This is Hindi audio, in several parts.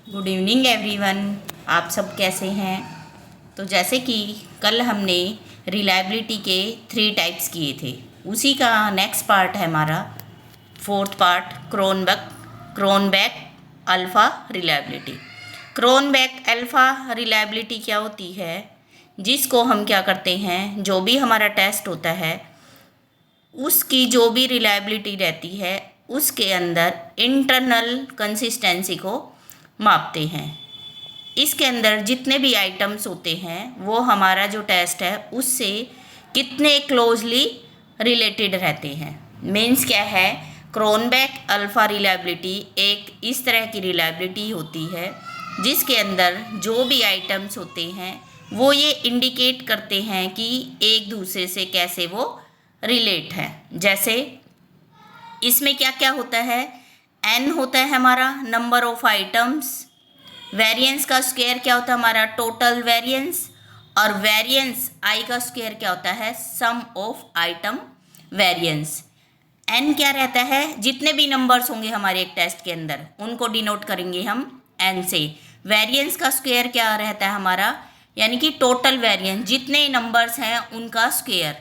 Good evening everyone. आप सब कैसे हैं? तो जैसे कि कल हमने रिलायबिलिटी के 3 टाइप्स किए थे, उसी का नेक्स्ट पार्ट है हमारा 4th part Cronbach alpha reliability. Cronbach alpha reliability क्या होती है? जिसको हम क्या करते हैं, जो भी हमारा टेस्ट होता है उसकी जो भी रिलायबिलिटी रहती है उसके अंदर इंटरनल कंसिस्टेंसी को मापते हैं। इसके अंदर जितने भी आइटम्स होते हैं वो हमारा जो टेस्ट है उससे कितने क्लोजली रिलेटेड रहते हैं। मीन्स क्या है, क्रोनबेक अल्फ़ा रिलायबिलिटी एक इस तरह की रिलायबिलिटी होती है जिसके अंदर जो भी आइटम्स होते हैं वो ये इंडिकेट करते हैं कि एक दूसरे से कैसे वो रिलेट है। जैसे इसमें क्या क्या होता है, n होता है हमारा नंबर ऑफ आइटम्स, वेरिएंस का स्क्वायर क्या होता है हमारा टोटल वेरिएंस, और वेरिएंस i का स्क्वायर क्या होता है सम ऑफ आइटम वेरिएंस। n क्या रहता है, जितने भी नंबर्स होंगे हमारे एक टेस्ट के अंदर उनको डिनोट करेंगे हम n से। वेरिएंस का स्क्वायर क्या रहता है हमारा, यानी कि टोटल वेरिएंस जितने नंबर्स हैं उनका स्क्वायर।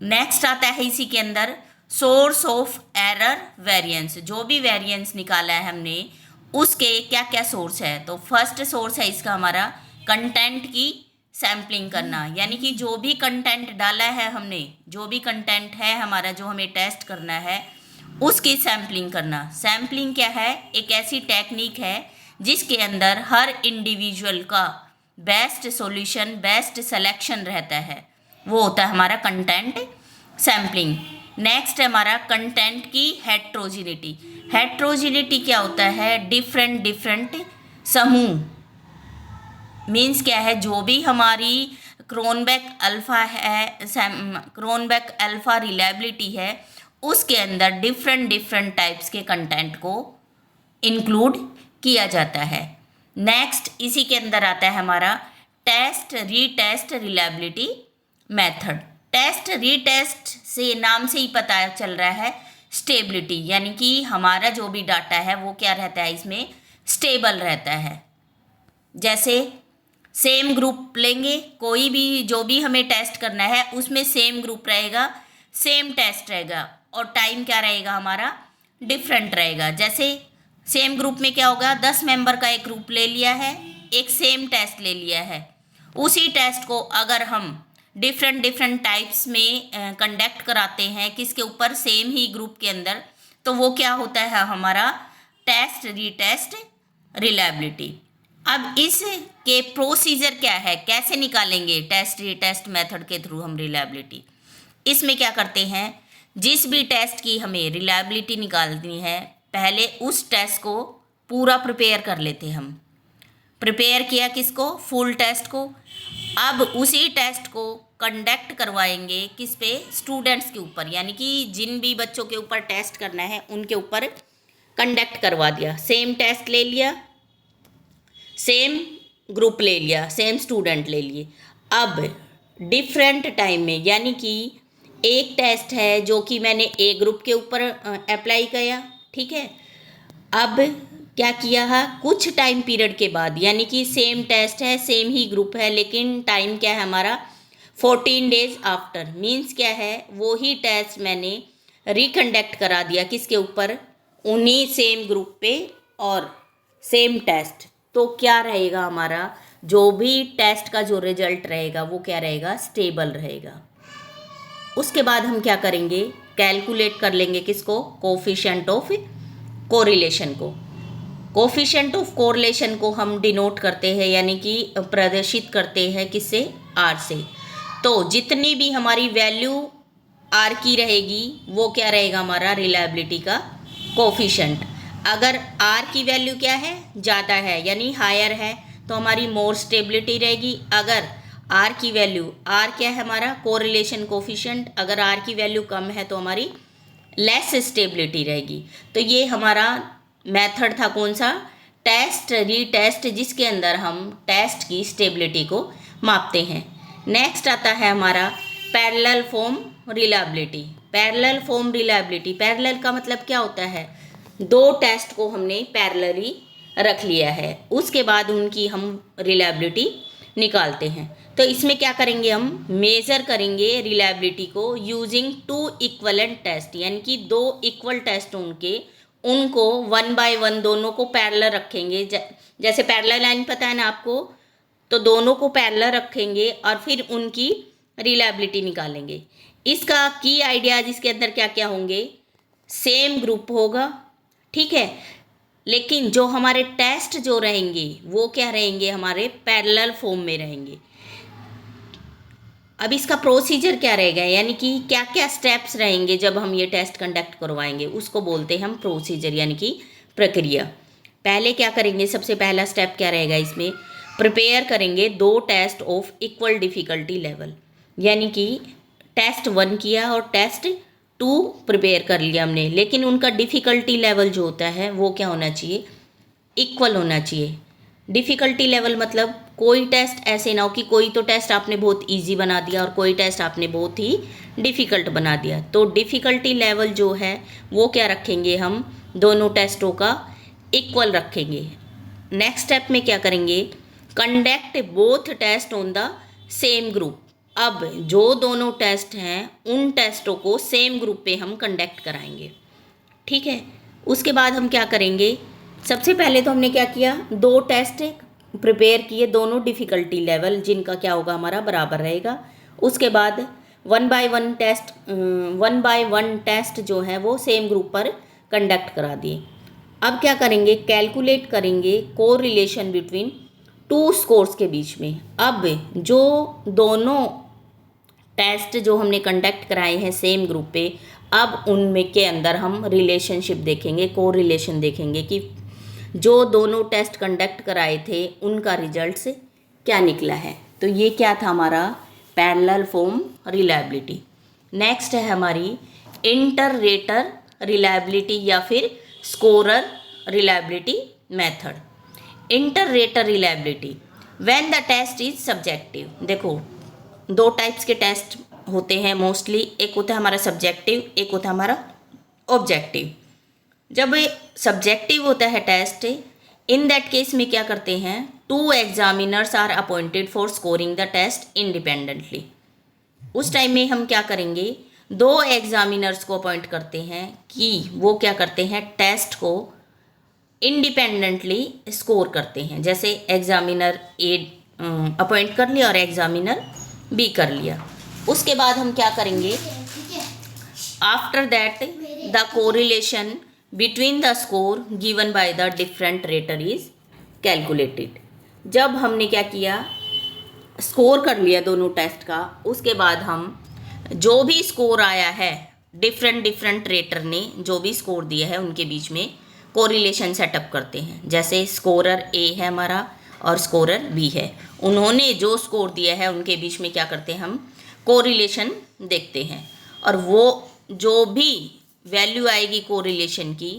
नेक्स्ट आता है इसी के अंदर सोर्स ऑफ एरर वेरिएंस, जो भी वेरिएंस निकाला है हमने उसके क्या क्या सोर्स है। तो फर्स्ट सोर्स है इसका हमारा कंटेंट की सैम्पलिंग करना, यानी कि जो भी कंटेंट डाला है हमने, जो भी कंटेंट है हमारा जो हमें टेस्ट करना है उसकी सैम्पलिंग करना। सैम्पलिंग क्या है, एक ऐसी टेक्निक है जिसके अंदर हर इंडिविजुअल का बेस्ट सॉल्यूशन बेस्ट सिलेक्शन रहता है, वो होता है हमारा कंटेंट सैम्पलिंग। नेक्स्ट है हमारा कंटेंट की हेट्रोजिनिटी। हेट्रोजिनिटी क्या होता है, डिफरेंट समूह। मीन्स क्या है, जो भी हमारी क्रोनबेक अल्फ़ा है, क्रोनबेक अल्फ़ा रिलायबिलिटी है उसके अंदर डिफरेंट टाइप्स के कंटेंट को इंक्लूड किया जाता है। नेक्स्ट इसी के अंदर आता है हमारा test retest reliability method. Test retest से नाम से ही पता चल रहा है स्टेबिलिटी, यानी कि हमारा जो भी डाटा है वो क्या रहता है, इसमें स्टेबल रहता है। जैसे सेम ग्रुप लेंगे, कोई भी जो भी हमें टेस्ट करना है उसमें सेम ग्रुप रहेगा, सेम टेस्ट रहेगा, और टाइम क्या रहेगा हमारा डिफरेंट रहेगा। जैसे सेम ग्रुप में क्या होगा, 10 मेंबर का एक ग्रुप ले लिया है, एक सेम टेस्ट ले लिया है, उसी टेस्ट को अगर हम डिफरेंट टाइप्स में कंडक्ट कराते हैं किसके ऊपर, सेम ही ग्रुप के अंदर, तो वो क्या होता है हमारा टेस्ट रीटेस्ट रिलायबिलिटी। अब इसके प्रोसीजर क्या है, कैसे निकालेंगे टेस्ट रीटेस्ट मेथड के थ्रू हम रिलायबिलिटी। इसमें क्या करते हैं, जिस भी टेस्ट की हमें रिलायबिलिटी निकालनी है पहले उस टेस्ट को पूरा प्रिपेयर कर लेते हम। प्रिपेयर किया किसको, फुल टेस्ट को। अब उसी टेस्ट को कंडक्ट करवाएंगे किस पे, स्टूडेंट्स के ऊपर, यानी कि जिन भी बच्चों के ऊपर टेस्ट करना है उनके ऊपर कंडक्ट करवा दिया। सेम टेस्ट ले लिया, सेम ग्रुप ले लिया, सेम स्टूडेंट ले लिए। अब डिफरेंट टाइम में, यानी कि एक टेस्ट है जो कि मैंने ए ग्रुप के ऊपर अप्लाई किया, ठीक है। अब क्या किया है, कुछ टाइम पीरियड के बाद, यानी कि सेम टेस्ट है सेम ही ग्रुप है लेकिन टाइम क्या है हमारा 14 डेज आफ्टर। मीन्स क्या है, वो ही टेस्ट मैंने रिकंडक्ट करा दिया किसके ऊपर, उन्हीं सेम ग्रुप पे और सेम टेस्ट। तो क्या रहेगा हमारा, जो भी टेस्ट का जो रिजल्ट रहेगा वो क्या रहेगा, स्टेबल रहेगा। उसके बाद हम क्या करेंगे, कैलकुलेट कर लेंगे किसको, कोफिशिएंट ऑफ कोरिलेशन को। कोफिशिएंट ऑफ कोरिलेशन को हम डिनोट करते हैं, यानी कि प्रदर्शित करते हैं किससे, आर से। तो जितनी भी हमारी वैल्यू आर की रहेगी वो क्या रहेगा हमारा रिलायबिलिटी का कोफिशिएंट। अगर आर की वैल्यू क्या है, ज़्यादा है यानी हायर है, तो हमारी मोर स्टेबिलिटी रहेगी। अगर आर की वैल्यू, आर क्या है हमारा कोरिलेशन कोफिशिएंट, अगर आर की वैल्यू कम है तो हमारी लेस स्टेबिलिटी रहेगी। तो ये हमारा मेथड था कौन सा, टेस्ट रीटेस्ट, जिसके अंदर हम टेस्ट की स्टेबिलिटी को मापते हैं। नेक्स्ट आता है हमारा parallel form reliability. Parallel form reliability, parallel का मतलब क्या होता है, दो टेस्ट को हमने पैरेलली रख लिया है, उसके बाद उनकी हम रिलायबिलिटी निकालते हैं। तो इसमें क्या करेंगे, हम मेज़र करेंगे रिलायबिलिटी को यूजिंग टू इक्वलेंट टेस्ट, यानी कि दो इक्वल टेस्ट उनको 1 बाय 1 दोनों को पैरेलल रखेंगे। जैसे पैरेलल लाइन पता है ना आपको, तो दोनों को पैरेलल रखेंगे और फिर उनकी रिलायबिलिटी निकालेंगे। इसका की आइडियाज इसके अंदर क्या क्या होंगे, सेम ग्रुप होगा, ठीक है, लेकिन जो हमारे टेस्ट जो रहेंगे वो क्या रहेंगे, हमारे पैरेलल फॉर्म में रहेंगे। अब इसका प्रोसीजर क्या रहेगा, यानी कि क्या क्या स्टेप्स रहेंगे जब हम ये टेस्ट कंडक्ट करवाएंगे, उसको बोलते हैं हम प्रोसीजर, यानी कि प्रक्रिया। पहले क्या करेंगे, सबसे पहला स्टेप क्या रहेगा इसमें, प्रिपेयर करेंगे दो test of equal difficulty level, यानी कि टेस्ट 1 किया और टेस्ट 2 प्रिपेयर कर लिया हमने, लेकिन उनका डिफ़िकल्टी लेवल जो होता है वो क्या होना चाहिए, इक्वल होना चाहिए। डिफ़िकल्टी लेवल मतलब कोई टेस्ट ऐसे ना हो कि कोई तो टेस्ट आपने बहुत इजी बना दिया और कोई टेस्ट आपने बहुत ही डिफ़िकल्ट बना दिया। तो डिफ़िकल्टी लेवल जो है वो क्या रखेंगे, हम दोनों टेस्टों का इक्वल रखेंगे। नेक्स्ट स्टेप में क्या करेंगे, conduct both test on the same group. अब जो दोनों टेस्ट हैं उन टेस्टों को सेम ग्रुप पे हम कंडक्ट कराएंगे, ठीक है। उसके बाद हम क्या करेंगे, सबसे पहले तो हमने क्या किया, दो टेस्ट प्रिपेयर किए, दोनों डिफ़िकल्टी लेवल जिनका क्या होगा, हमारा बराबर रहेगा। उसके बाद 1 बाय 1 टेस्ट जो है वो सेम ग्रुप पर कंडक्ट करा दिए। अब क्या करेंगे, कैलकुलेट करेंगे कोरिलेशन बिटवीन टू स्कोर्स के बीच में। अब जो दोनों टेस्ट जो हमने कंडक्ट कराए हैं सेम ग्रुप पे, अब उनमें के अंदर हम रिलेशनशिप देखेंगे, कोरिलेशन देखेंगे कि जो दोनों टेस्ट कंडक्ट कराए थे उनका रिजल्ट्स क्या निकला है। तो ये क्या था हमारा पैरेलल फॉर्म रिलायबिलिटी। नेक्स्ट है हमारी इंटर रेटर रिलायबिलिटी या फिर scorer reliability method. Inter rater reliability when the test is subjective. देखो दो टाइप्स के टेस्ट होते हैं मोस्टली, एक होता है हमारा सब्जेक्टिव, एक होता है हमारा ऑब्जेक्टिव। जब सब्जेक्टिव होता है टेस्ट, इन दैट केस में क्या करते हैं, 2 examiners are appointed for scoring the test independently. उस टाइम में हम क्या करेंगे, 2 एग्जामिनर्स को अपॉइंट करते हैं कि वो क्या करते हैं, टेस्ट को इंडिपेंडेंटली स्कोर करते हैं। जैसे एग्जामिनर ए अपॉइंट कर लिया और एग्जामिनर बी कर लिया। उसके बाद हम क्या करेंगे, after that the correlation between the score given by the different rater is calculated. जब हमने क्या किया, स्कोर कर लिया दोनों टेस्ट का, उसके बाद हम जो भी स्कोर आया है डिफरेंट रेटर ने जो भी स्कोर दिया है उनके बीच में कोरिलेशन सेटअप करते हैं। जैसे स्कोरर ए है हमारा और स्कोरर बी है, उन्होंने जो स्कोर दिया है उनके बीच में क्या करते हैं, हम कोरिलेशन देखते हैं, और वो जो भी वैल्यू आएगी कोरिलेशन की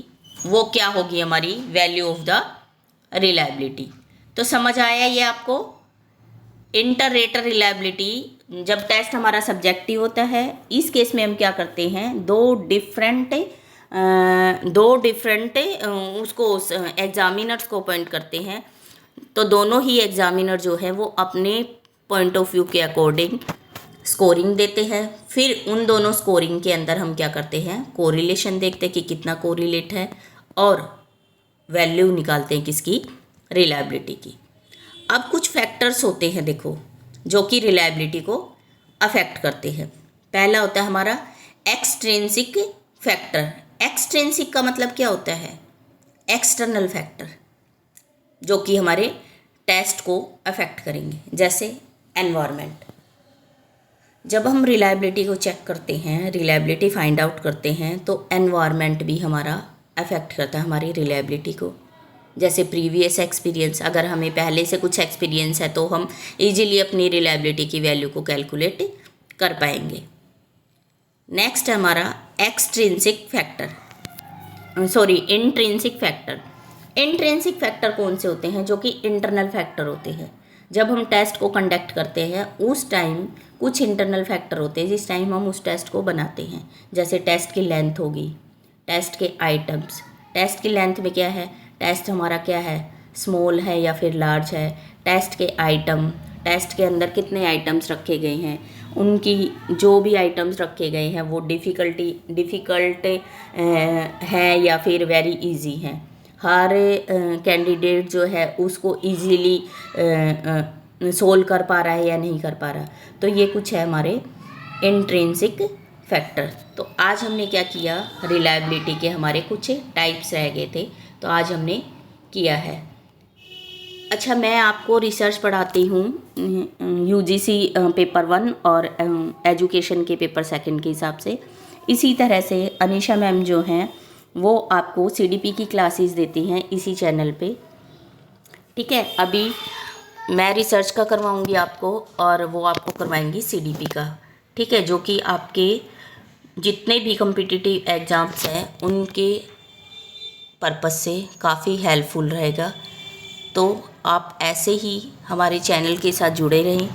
वो क्या होगी, हमारी वैल्यू ऑफ द रिलायबिलिटी। तो समझ आया ये आपको। इंटर रेटर रिलायबिलिटी जब टेस्ट हमारा सब्जेक्टिव होता है, इस केस में हम क्या करते हैं, दो डिफरेंट उसको एग्जामिनर्स को अपॉइंट करते हैं। तो दोनों ही एग्जामिनर जो है वो अपने पॉइंट ऑफ व्यू के अकॉर्डिंग स्कोरिंग देते हैं। फिर उन दोनों स्कोरिंग के अंदर हम क्या करते हैं, कोरिलेशन देखते हैं कि कितना कोरिलेट है और वैल्यू निकालते हैं किसकी, रिलायबिलिटी की। अब कुछ फैक्टर्स होते हैं देखो जो कि रिलायबिलिटी को अफेक्ट करते हैं। पहला होता है हमारा एक्सट्रिंसिक फैक्टर। एक्सट्रिंसिक का मतलब क्या होता है, एक्सटर्नल फैक्टर जो कि हमारे टेस्ट को अफेक्ट करेंगे। जैसे एनवायरनमेंट, जब हम रिलायबिलिटी को चेक करते हैं, रिलायबिलिटी फाइंड आउट करते हैं, तो एनवायरनमेंट भी हमारा अफेक्ट करता है हमारी रिलायबिलिटी को। जैसे प्रीवियस एक्सपीरियंस, अगर हमें पहले से कुछ एक्सपीरियंस है तो हम इजीली अपनी रिलायबिलिटी की वैल्यू को कैलकुलेट कर पाएंगे। नेक्स्ट है हमारा इंट्रिंसिक फैक्टर। इंट्रिंसिक फैक्टर कौन से होते हैं, जो कि इंटरनल फैक्टर होते हैं। जब हम टेस्ट को कंडक्ट करते हैं उस टाइम कुछ इंटरनल फैक्टर होते हैं जिस टाइम हम उस टेस्ट को बनाते हैं। जैसे टेस्ट की लेंथ होगी, टेस्ट के आइटम्स। टेस्ट की लेंथ में क्या है, टेस्ट हमारा क्या है, स्मॉल है या फिर लार्ज है। टेस्ट के आइटम, टेस्ट के अंदर कितने आइटम्स रखे गए हैं, उनकी जो भी आइटम्स रखे गए हैं वो डिफ़िकल्ट है या फिर वेरी इजी हैं। हर कैंडिडेट जो है उसको इजीली सोल्व कर पा रहा है या नहीं कर पा रहा। तो ये कुछ है हमारे इंट्रिंसिक फैक्टर। तो आज हमने क्या किया, रिलायबिलिटी के हमारे कुछ टाइप्स रह गए थे, तो आज हमने किया है। अच्छा, मैं आपको रिसर्च पढ़ाती हूँ यूजीसी पेपर 1 और एजुकेशन के पेपर 2 के हिसाब से। इसी तरह से अनीशा मैम जो हैं वो आपको सीडीपी की क्लासेस देती हैं इसी चैनल पे, ठीक है। अभी मैं रिसर्च का करवाऊँगी आपको और वो आपको करवाएंगी सीडीपी का, ठीक है, जो कि आपके जितने भी कॉम्पिटिटिव एग्ज़ाम्स हैं उनके पर्पस से काफ़ी हेल्पफुल रहेगा। तो आप ऐसे ही हमारे चैनल के साथ जुड़े रहें।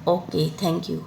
Okay, thank you.